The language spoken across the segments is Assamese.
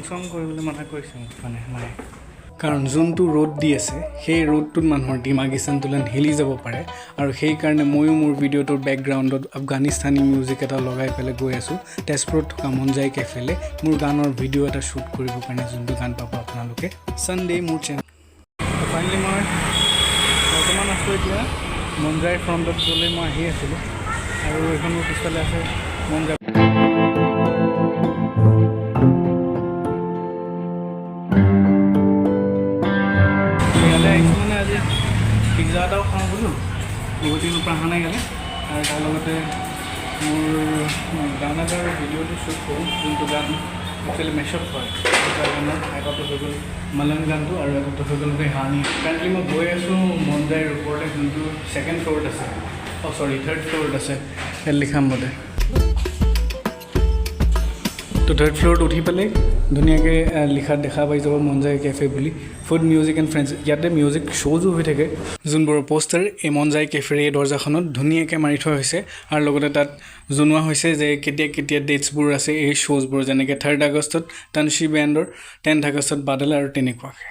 চং কৰিবলৈ মানা কৰিছোঁ মানে নাই কাৰণ যোনটো ৰ'দ দি আছে সেই ৰ'দটোত মানুহৰ দিমাগী সন্তুলন হিলি যাব পাৰে আৰু সেইকাৰণে ময়ো মোৰ ভিডিঅ'টোৰ বেকগ্ৰাউণ্ডত আফগানিস্তানী মিউজিক এটা লগাই পেলাই গৈ আছোঁ তেজপুৰত থকা মন যায় কেফেলে মোৰ গানৰ ভিডিঅ' এটা শ্বুট কৰিবৰ কাৰণে যোনটো গান পাব আপোনালোকে ছানডে মোৰ চেনেল ফাইনেলি মই বৰ্তমান আছোঁ এতিয়া মন যায় ফ্ৰণ্টত গ'লে মই আহি আছিলোঁ আৰু এখন মোৰ পিছফালে আছে মন যায় মানে আজি পিজ্জা এটাও খাওঁ বোলো বহুত দিনৰ পৰা অহা নাই গ'লে আৰু তাৰ লগতে মোৰ গান এটাৰ ভিডিঅ'টো শ্বুট কৰোঁ যোনটো গান একচুৱেলি মেচআপ হয় দুটা গানৰ এটাটো হৈ গ'ল মালং গানটো আৰু এটাটো হৈ গ'ল হানি কাৰেণ্টলি মই গৈ আছোঁ মন যায় ওপৰলৈ যোনটো ছেকেণ্ড ফ্ল'ৰত আছে থাৰ্ড ফ্ল'ৰত আছে ইয়াত লিখাম মতে তো থাৰ্ড ফ্ল'ৰত উঠি পেলাই ধুনীয়াকৈ লিখাত দেখা পাই যাব মন যায় কেফে বুলি ফুড মিউজিক এণ্ড ফ্ৰেণ্ডছ ইয়াতে মিউজিক শ্ব'জো হৈ থাকে যোনবোৰ পোষ্টাৰ এই মন যায় কেফেৰ এই দৰ্জাখনত ধুনীয়াকৈ মাৰি থোৱা হৈছে আৰু লগতে তাত জনোৱা হৈছে যে কেতিয়া কেতিয়া ডেটছবোৰ আছে এই শ্ব'জবোৰ যেনেকৈ 3rd আগষ্টত তানশী বেণ্ডৰ 10th আগষ্টত বাদল আৰু তেনেকুৱাকৈ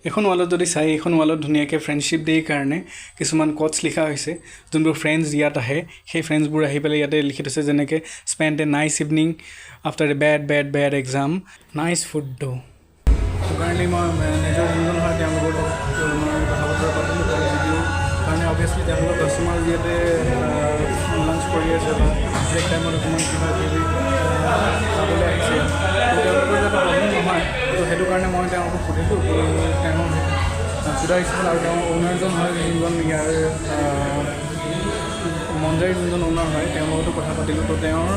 এখন ৱালত যদি চাই এইখন ৱালত ধুনীয়াকৈ ফ্ৰেণ্ডশ্বিপ ডে'ৰ কাৰণে কিছুমান কোটছ লিখা হৈছে যোনবোৰ ফ্ৰেণ্ডছ ইয়াত আহে সেই ফ্ৰেণ্ডছবোৰ আহি পেলাই ইয়াতে লিখি থৈছে যেনেকৈ spend a nice evening after a bad exam nice food do currently মই নিজৰ যোনজন হয় তেওঁলোকৰ মই কথা বতৰা পাতিলোঁ ভিডিঅ' কাৰণে অভিয়াছলি তেওঁলোকৰ কাষ্টমাৰ যিহেতু লাঞ্চ কৰি আছে বা ব্ৰেক টাইমত অকণমান কিবা কিবি চাবলৈ আহিছে তেওঁলোকৰ যাতে প্ৰব্লেম নহয় তো সেইটো কাৰণে মই তেওঁলোকক সুধিলোঁ তেওঁ সোধা হৈছিল আৰু তেওঁ অ'নাৰজন হয় যোনজন ইয়াৰ মন যায় যোনজন অ'নাৰ হয় তেওঁৰ লগতো কথা পাতিলোঁ তো তেওঁৰ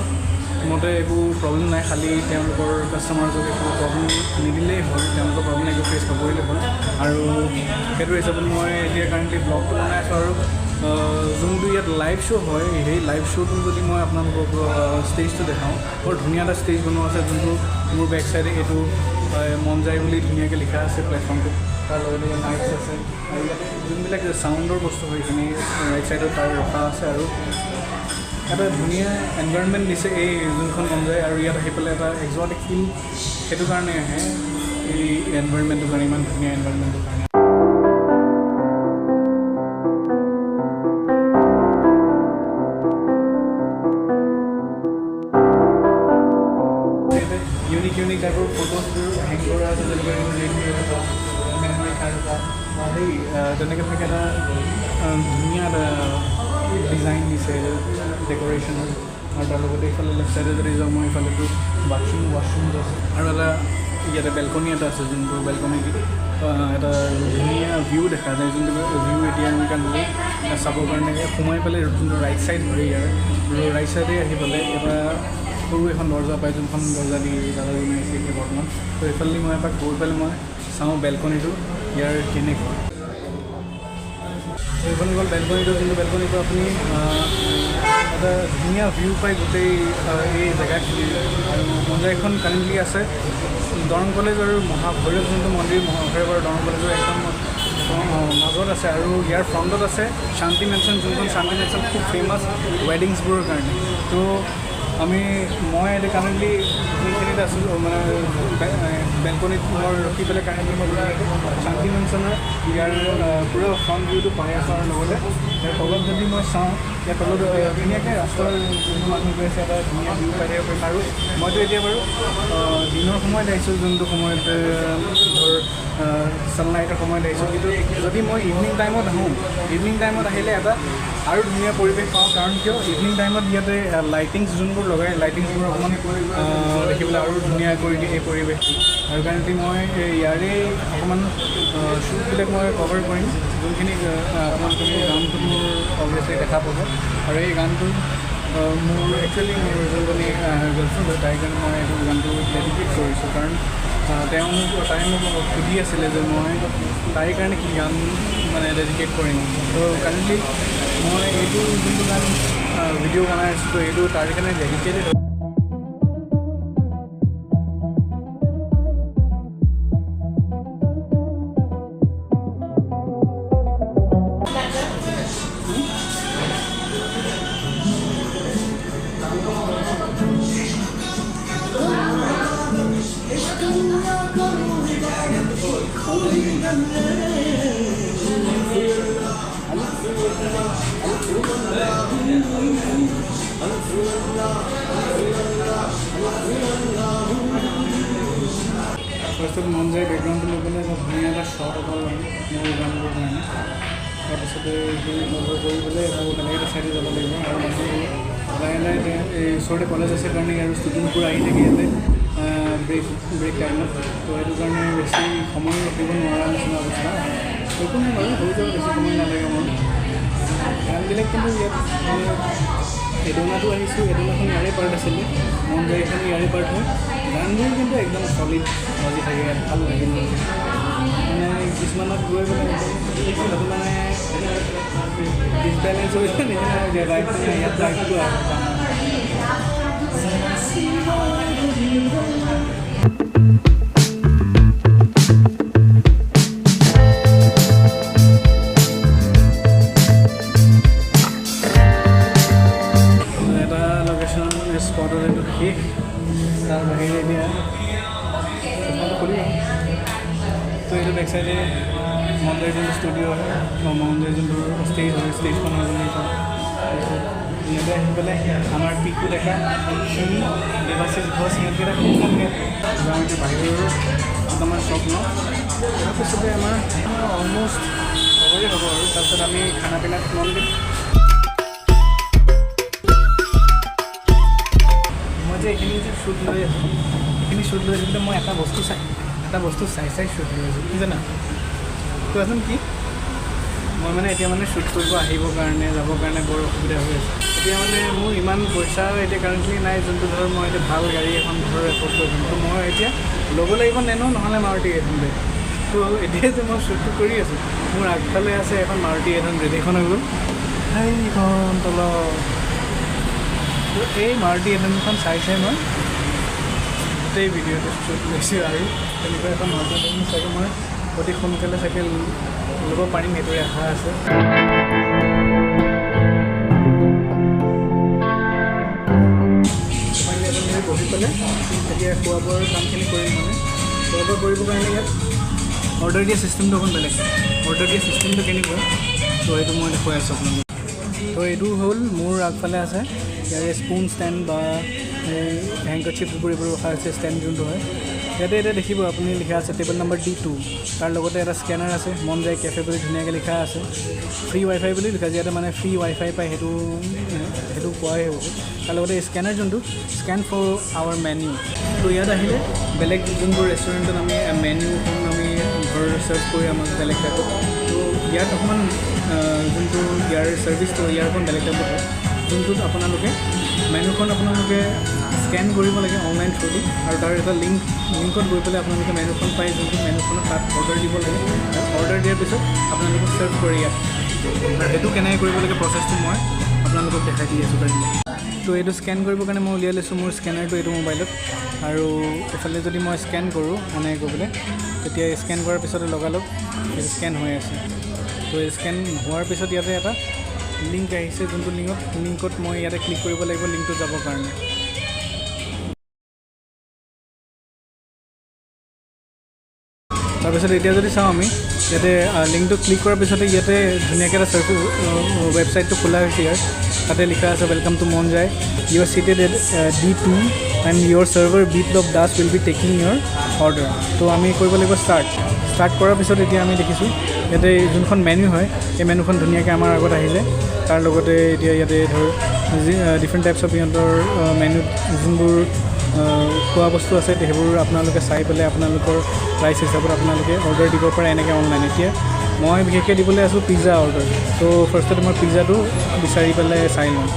মতে একো প্ৰব্লেম নাই খালি তেওঁলোকৰ কাষ্টমাৰজক একো প্ৰব্লেম নিদিলেই হ'ল তেওঁলোকৰ প্ৰব্লেম একো ফেচ নকৰিলেই হ'ল আৰু সেইটো হিচাপত মই এতিয়া কাৰেণ্টলি ব্লগটো বনাই আছোঁ আৰু যোনটো ইয়াত লাইভ শ্ব' হয় সেই লাইভ শ্ব'টো যদি মই আপোনালোকক ষ্টেজটো দেখাওঁ বৰ ধুনীয়া এটা ষ্টেজ বনোৱা আছে যোনটো মোৰ বেক চাইডে এইটো মন যায় বুলি ধুনীয়াকৈ লিখা আছে প্লেটফৰ্মটোত তাৰ লগতে নাইটছ আছে আৰু ইয়াতে যোনবিলাক চাউণ্ডৰ বস্তু হয় সেইখিনি ৰাইট ছাইডত তাৰ ৰখা আছে আৰু এটা ধুনীয়া এনভাইৰনমেণ্ট দিছে এই যোনখন মন যায় আৰু ইয়াত আহি পেলাই এটা এক্সটিক ফিল সেইটো কাৰণে আহে এই এনভাইৰনমেণ্টটোৰ কাৰণে ইমান ধুনীয়া এনভাইৰনমেণ্টটোৰ কাৰণে ইউনিক টাইপৰ ফটোজবোৰ হেং কৰা আছে যেনেকৈ সেই তেনেকৈ থাকে এটা ধুনীয়া এটা ডিজাইন দিছে ডেক'ৰেশ্যনৰ আৰু তাৰ লগতে এইফালে লেফ্ট চাইডে যদি যাওঁ মই এইফালেতো ৱাছৰুম আছে আৰু এটা ইয়াতে বেলকনি এটা আছে যোনটো বেলকনি এটা ধুনীয়া ভিউ দেখা যায় যোনটো ভিউ এতিয়া আমি কাৰণে চাবৰ কাৰণে সোমাই পেলাই যোনটো ৰাইট চাইড হয় ইয়াৰ ৰাইট চাইডে আহি পেলাই এটা সৰু এখন দৰ্জা পায় যোনখন দৰ্জা দি দাদাজনী আছে এতিয়া বৰ্তমান তো এইফালে মই এপাক গৈ পেলাই মই চাওঁ বেলকনিটো ইয়াৰ কেনেকুৱা এইখন গ'ল বেলকনিটো যোনটো বেলকনিৰ পৰা আপুনি এটা ধুনীয়া ভিউ পায় গোটেই এই জেগাখিনি আৰু মন্দিৰখন কাৰেণ্টলি আছে দৰং কলেজ আৰু মহাভৈৰৱ যোনটো মন্দিৰ মহাভৈৰৱ আৰু দৰং কলেজৰ একদম মাজত আছে আৰু ইয়াৰ ফ্ৰণ্টত আছে শান্তি মেনশ্যন যোনখন শান্তি মেনশ্যন খুব ফেমাছ ৱেডিংছবোৰৰ কাৰণে তো মই এতিয়া কাৰেণ্টলি যোনখিনিত আছোঁ মানে বেলকনিত মই ৰখি পেলাই কাৰেণ্টলি মই শান্তি মেনশ্যনৰ ইয়াৰ পুৰা ফ্ৰণ্ট ভিউটো পাই আছোঁ আৰু লগতে ইয়াৰ তলত যদি মই চাওঁ ইয়াৰ তলত ধুনীয়াকৈ ৰাস্তাৰ যোনটো মানুহ গৈ আছে এটা ধুনীয়া ভিউ পাই থাকিব পাৰিম আৰু মইতো এতিয়া বাৰু দিনৰ সময়ত আহিছোঁ যোনটো সময়ত ধৰ ছানলাইটৰ সময়ত আহিছোঁ কিন্তু যদি মই ইভিনিং টাইমত আহোঁ ইভিনিং টাইমত আহিলে এটা আৰু ধুনীয়া পৰিৱেশ পাওঁ কাৰণ কিয় ইভিনিং টাইমত ইয়াতে লাইটিংছ যোনবোৰ লগাই লাইটিংছবোৰ অকণমান দেখিবলৈ আৰু ধুনীয়া কৰি দিয়ে এই পৰিৱেশটো আৰু কাৰণেদি মই ইয়াৰে অকণমান শ্বুটবিলাক মই কভাৰ কৰিম যোনখিনি আপোনালোকে গানটো মোৰ অভিয়াছলি দেখা পাব আৰু এই গানটো মোৰ একচুৱেলি মোৰ যোনজনী গাৰ্লফ্ৰেণ্ড হয় তাইৰ কাৰণে মই এইটো গানটো ডেডিকেট কৰিছোঁ কাৰণ তাই মোক সুধি আছিলে যে মই তাইৰ কাৰণে কি গান মানে ডেডিকেট কৰিম তো কাৰেণ্টলি মই এইটো যোনটো গান ভিডিঅ' বনাই আছোঁ তো এইটো তাৰ কাৰণে ডেডিকেটেড ফাৰ্ষ্টত মন যায় বেকগ্ৰাউণ্ডটো লৈ পেলাই অলপ ধুনীয়া এটা শ্বট এটা ল'ম মোৰ গানটোৰ কাৰণে তাৰপিছতে এইখিনি কভাৰ কৰি পেলাই আকৌ বেলেগ এটা ছাইডে যাব লাগিব আৰু মানুহ লাহে লাহে এই ওচৰতে কলেজ আছে কাৰণে আৰু ষ্টুডেণ্টবোৰ আহি থাকে ইয়াতে ব্ৰেক টাইমত তো সেইটো কাৰণে বেছি সময় ৰখিব নোৱাৰা নিচিনা অৱস্থা একো নাই বাৰু হৈ যাব বেছি সময় নালাগে মোৰ গানবিলাক কিন্তু ইয়াত এডোনাটো আহিছোঁ এডোনাখন ইয়াৰে পাৰ্ট আছিলে মন যায় এখন ইয়াৰে পাৰ্ট হয় গানবোৰ কিন্তু একদম চলিড বাজি থাকে ইয়াত ভাল লাগে মানে কিছুমানত গৈ পেলাই সেইটো মানে ডিছবেলেঞ্চ হৈ যায় নিচিনা হৈ যায় বাইকটো ইয়াত বাইকটো এটা লোকেশ্যন স্পটত এইটো শেষ তাৰ বাহিৰে এতিয়া খুলিম তো এইটো বেক চাইডে মন্দিৰ যোনটো ষ্টুডিঅ' হয় মন্দিৰ যোনটো ষ্টেজ হয় ষ্টেজখনৰ বুলি কয় ইয়াতে আহি পেলাই আমাৰ পিকটো দেখা সি দেৱাশিষ ঘোষ সিহঁতকেইটা খুবকৈ যাওঁ এতিয়া বাহিৰৰ আমাৰ স্বপ্ন তাৰপিছতে আমাৰ অলমষ্ট খবৰেই হ'ব আৰু তাৰপিছত আমি খানা পিনাত মন দিম মই যে এইখিনি যে শ্বুট লৈ আছোঁ এইখিনি শ্বুট লৈ আছিলোঁ মই এটা বস্তু চাই শ্বুট লৈ আছোঁ কি জানা কোৱাচোন কি মই মানে এতিয়া মানে শ্বুট কৰিব আহিবৰ কাৰণে যাবৰ কাৰণে বৰ অসুবিধা হৈ আছে এতিয়া মানে মোৰ ইমান পইচা এতিয়া কাৰেণ্টলি নাই যোনটো ধৰক মই এতিয়া ভাল গাড়ী এখন ধৰক এফৰ্ড কৰিব পাৰিম তো মই এতিয়া ল'ব লাগিব নেনো নহ'লে মাৰুতি 800 তো এতিয়া যে মই শ্বুটটো কৰি আছোঁ মোৰ আগফালে আছে এখন মাৰুতি 800 এইখন হৈ গ'ল সেইখন তলত তো এই মাৰুতি 800খন চাই মই গোটেই ভিডিঅ'টো শ্বুট লৈছোঁ আৰু তেনেকুৱা এখন মাৰুতি 800 চাগে মই অতি সোনকালে চাগে ল'ব পাৰিম সেইটোৱে আশা আছে বহি পেলাই এতিয়া খোৱা বোৱাৰ কামখিনি কৰিম মানে খোৱা বোৱা কৰিবৰ কাৰণে ইয়াত অৰ্ডাৰ দিয়া ছিষ্টেমটো অকণ বেলেগ অৰ্ডাৰ দিয়া ছিষ্টেমটো কেনেকুৱা তো সেইটো মই দেখুৱাই আছোঁ আপোনালোকক তো এইটো হ'ল মোৰ আগফালে আছে ইয়াৰে স্পুন ষ্টেণ্ড বা হেংকাৰচিপছবোৰ এইবোৰ ৰখা আছে ষ্টেণ্ড যোনটো হয় ইয়াতে এতিয়া দেখিব আপুনি লিখা আছে টেবল নম্বৰ D2 তাৰ লগতে এটা স্কেনাৰ আছে মন যায় কেফে বুলি ধুনীয়াকৈ লিখা আছে ফ্ৰী ৱাইফাই বুলি লিখা আছে ইয়াতে মানে ফ্ৰী ৱাইফাই পায় সেইটো কোৱাই হ'ব তাৰ লগতে স্কেনাৰ যোনটো স্কেন ফৰ আৱাৰ মেনু তো ইয়াত আহিলে বেলেগ যোনবোৰ ৰেষ্টুৰেণ্টত আমি মেনুখন আমি ঘৰ চাৰ্ভ কৰি আমাক বেলেগ টাইপত তো ইয়াত অকণমান যোনটো ইয়াৰ ছাৰ্ভিচটো ইয়াৰ অকণ বেলেগ টাইপত হয় যোনটোত আপোনালোকে মেনুখন আপোনালোকে স্কেন কৰিব লাগে অনলাইন থ্ৰুদি আৰু তাৰ এটা লিংকত গৈ পেলাই আপোনালোকে মেনুখন পাই যোনটো মেনুখনত তাত অৰ্ডাৰ দিব লাগে অৰ্ডাৰ দিয়াৰ পিছত আপোনালোকক ছাৰ্ভ কৰি ইয়াত আৰু সেইটো কেনেকৈ কৰিব লাগে প্ৰচেছটো মই আপোনালোকক দেখাই দি আছোঁ কাৰণে তো এইটো স্কেন কৰিবৰ কাৰণে মই উলিয়াই লৈছোঁ মোৰ স্কেনাৰটো এইটো মোবাইলত আৰু এইফালে যদি মই স্কেন কৰোঁ এনেকৈ গৈ পেলাই তেতিয়া স্কেন কৰাৰ পিছতে লগালগ এইটো স্কেন হৈ আছে তো স্কেন হোৱাৰ পিছত ইয়াতে এটা লিংক আহিছে যোনটো লিংকত মই ইয়াতে ক্লিক কৰিব লাগিব লিংকটো যাবৰ কাৰণে তাৰপিছত এতিয়া যদি চাওঁ আমি ইয়াতে লিংকটো ক্লিক কৰাৰ পিছতে ইয়াতে ধুনীয়াকৈ এটা ৱেবছাইটটো খোলা হৈছে ইয়াৰ তাতে লিখা আছে ৱেলকাম টু মন যায় you are seated at D2 and your server Biplab Das will be taking your order তো আমি কৰিব লাগিব ষ্টাৰ্ট কৰাৰ পিছত এতিয়া আমি দেখিছোঁ ইয়াতে যোনখন মেনু হয় এই মেনুখন ধুনীয়াকৈ আমাৰ আগত আহিলে তাৰ লগতে এতিয়া ইয়াতে ধৰ ডিফাৰেণ্ট টাইপছ অফ সিহঁতৰ মেনুত যোনবোৰ খোৱা বস্তু আছে সেইবোৰ আপোনালোকে চাই পেলাই আপোনালোকৰ প্ৰাইচ হিচাপত আপোনালোকে অৰ্ডাৰ দিব পাৰে এনেকৈ অনলাইন এতিয়া মই বিশেষকৈ দিবলৈ আছোঁ পিজ্জা অৰ্ডাৰ তো ফাৰ্ষ্টতে মই পিজ্জাটো বিচাৰি পেলাই চাই লওঁ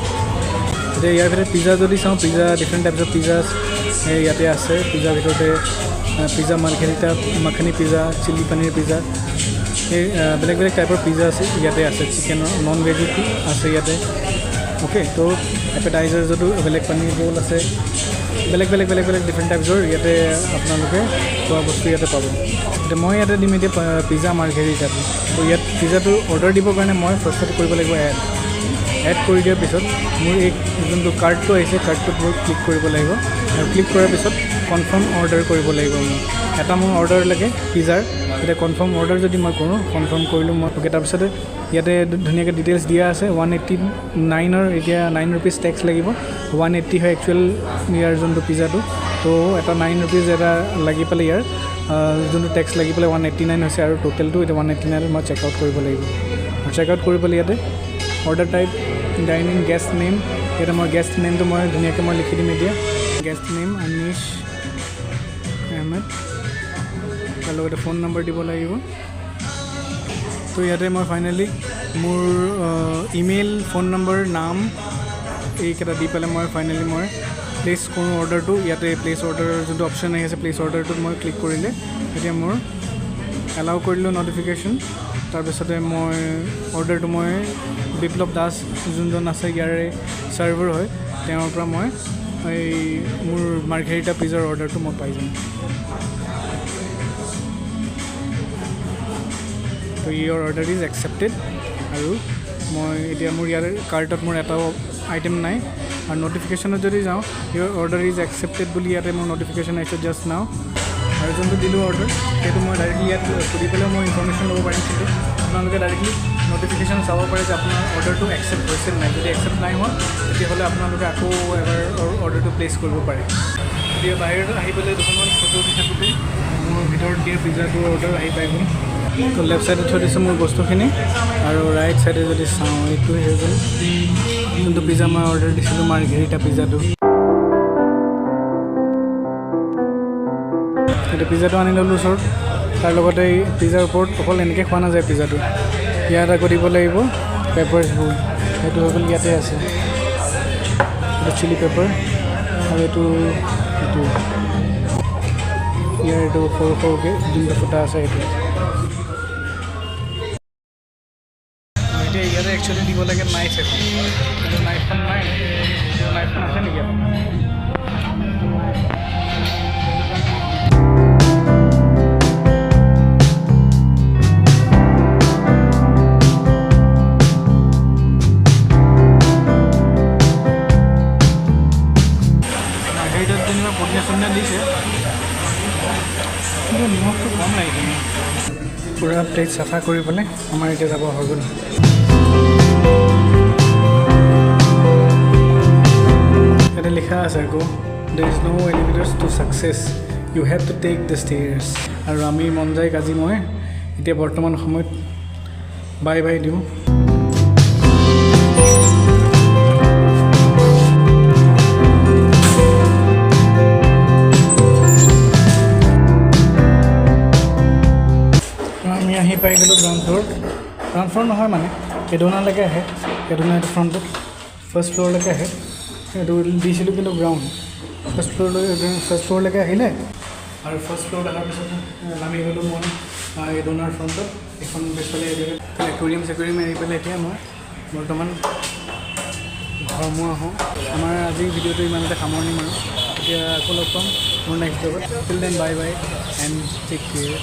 এতিয়া ইয়াৰ ভিতৰত পিজ্জা যদি চাওঁ pizza different types of pizza ইয়াতে আছে পিজ্জাৰ ভিতৰতে pizza makhani pizza chilli paneer pizza এই বেলেগ বেলেগ টাইপৰ পিজ্জা আছে ইয়াতে আছে চিকেনৰ নন ভেজিটো আছে ইয়াতে অ'কে তো এপেটাইজাৰ যদিও বেলেগ পনীৰ ৰোল আছে বেলেগ ডিফাৰেণ্ট টাইপছৰ ইয়াতে আপোনালোকে খোৱা বস্তু ইয়াতে পাব এতিয়া মই ইয়াতে দিম এতিয়া পিজ্জা মাৰ্ঘেৰিটা তো ইয়াত পিজ্জাটো অৰ্ডাৰ দিবৰ কাৰণে মই ফাৰ্ষ্টতে কৰিব লাগিব এড কৰি দিয়াৰ পিছত মোৰ এই যোনটো কাৰ্ডটো আহিছে কাৰ্ডটোত মোৰ ক্লিক কৰিব লাগিব আৰু ক্লিক কৰাৰ পিছত কনফাৰ্ম অৰ্ডাৰ কৰিব লাগিব মোৰ এটা মোৰ অৰ্ডাৰ লাগে পিজ্জাৰ এতিয়া কনফাৰ্ম অৰ্ডাৰ যদি মই কৰোঁ কনফাৰ্ম কৰিলোঁ মই ওকে তাৰপিছতে ইয়াতে ধুনীয়াকৈ ডিটেইলছ দিয়া আছে 189ৰ এতিয়া 9 ৰুপিজ টেক্স লাগিব 180 হয় একচুৱেল ইয়াৰ যোনটো পিজ্জাটো তো এটা 9 ৰুপিজ এটা লাগি পেলাই ইয়াৰ যোনটো টেক্স লাগি পেলাই 189 হৈছে আৰু টোটেলটো এতিয়া 189 মই চেক আউট কৰিব লাগিব আৰু চেক আউট কৰি পেলাই ইয়াতে order type dining guest name ইয়াতে মই গেষ্ট নেমটো মই ধুনীয়াকৈ মই লিখি দিম এতিয়া গেষ্ট নেম আনিছ আহমেদ তাৰ লগতে ফোন নম্বৰ দিব লাগিব তো ইয়াতে মই ফাইনেলি মোৰ ইমেইল ফোন নম্বৰ নাম এইকেইটা দি পেলাই মই ফাইনেলি মই প্লেচ কৰোঁ অৰ্ডাৰটো ইয়াতে প্লেচ অৰ্ডাৰ যোনটো অপশ্যন আহি আছে প্লেচ অৰ্ডাৰটোত মই ক্লিক কৰিলে এতিয়া মোৰ এলাউ কৰিলোঁ নটিফিকেশ্যন তাৰপিছতে মই অৰ্ডাৰটো মই বিপ্লৱ দাস যোনজন আছে ইয়াৰে ছাৰ্ভাৰ হয় তেওঁৰ পৰা মই এই মোৰ মাৰ্ঘেৰিটা পিজ্জাৰ অৰ্ডাৰটো মই পাই যাম তো ইয়ৰ অৰ্ডাৰ ইজ একচেপ্টেড আৰু মই এতিয়া মোৰ ইয়াৰ কাৰ্টত মোৰ এটাও আইটেম নাই আৰু নটিফিকেশ্যনত যদি যাওঁ ইয়ৰ অৰ্ডাৰ ইজ একচেপ্টেড বুলি ইয়াতে মোৰ নটিফিকেশ্যন আহিছে জাষ্ট নাও আৰু যোনটো দিলোঁ অৰ্ডাৰ সেইটো মই ডাইৰেক্টলি ইয়াত সুধি পেলাই মই ইনফৰ্মেশ্যন ল'ব পাৰিম কিন্তু আপোনালোকে ডাইৰেক্টলি নটিফিকেশ্যন চাব পাৰে যে আপোনাৰ অৰ্ডাৰটো একচেপ্ট হৈছে নাই যদি একচেপ্ট নাই হোৱা তেতিয়াহ'লে আপোনালোকে আকৌ এবাৰ অৰ্ডাৰটো প্লেচ কৰিব পাৰে এতিয়া বাহিৰত আহি পেলাই দুখনমান ফটো উঠি থাকোঁতে মোৰ ভিতৰত দিয়া পিজ্জাটোৰ অৰ্ডাৰ আহি পাই গ'ল তো লেফ্ট ছাইডত থৈ দিছোঁ মোৰ বস্তুখিনি আৰু ৰাইট ছাইডে যদি চাওঁ এইটো হৈ গ'ল যোনটো পিজ্জা মই অৰ্ডাৰ দিছিলোঁ মাৰ্ঘেৰিটা পিজ্জাটো এতিয়া পিজ্জাটো আনি ল'লোঁ ওচৰত তাৰ লগতে এই পিজ্জাৰ ওপৰত অকল এনেকৈ খোৱা নাযায় পিজ্জাটো ইয়াত আকৌ দিব লাগিব পেপাৰছবোৰ সেইটো হৈ গ'ল ইয়াতে আছে এইটো চিলি পেপাৰ আৰু এইটো ইয়াৰ এইটো সৰু সৰুকৈ যোনটো ফুটা আছে সেইটো এতিয়া ইয়াতে একচুৱেলি দিব লাগে নাইফ এখন কিন্তু নাইফখন নাই নাইফখন আছে নেকি দিছে কিন্তু নিমখটো কম লাগিছে পূৰা প্লেট চাফা কৰি পেলাই আমাৰ এতিয়া যাব হৈ গ'ল ইয়াতে লিখা আছে আকৌ there is no' elevators to success you have to take the stairs আৰু আমি মন যায় আজি মই এতিয়া বৰ্তমান সময়ত বাই বাই দিওঁ আহি পাই গ'লোঁ গ্ৰাউণ্ড ফ্ল'ৰ নহয় মানে এডোনালৈকে আহে এডোনা এইটো ফ্ৰণ্টত ফাৰ্ষ্ট ফ্ল'ৰলৈকে আহে এইটো দিছিলোঁ কিন্তু গ্ৰাউণ্ড ফাৰ্ষ্ট ফ্ল'ৰলৈকে আহিলে আৰু ফাৰ্ষ্ট ফ্ল'ৰত অহাৰ পিছত নামি গ'লোঁ মই এডোনাৰ ফ্ৰণ্টত এখন পিছফালে একুৰিয়াম আহি পেলাই এতিয়া মই বৰ্তমান ঘৰমুৱা আহোঁ আমাৰ আজিৰ ভিডিঅ'টো ইমানতে সামৰণি মাৰোঁ এতিয়া আকৌ লগ পাম মোৰ নেক্সট ভিডিঅ'ত till then bye bye and take care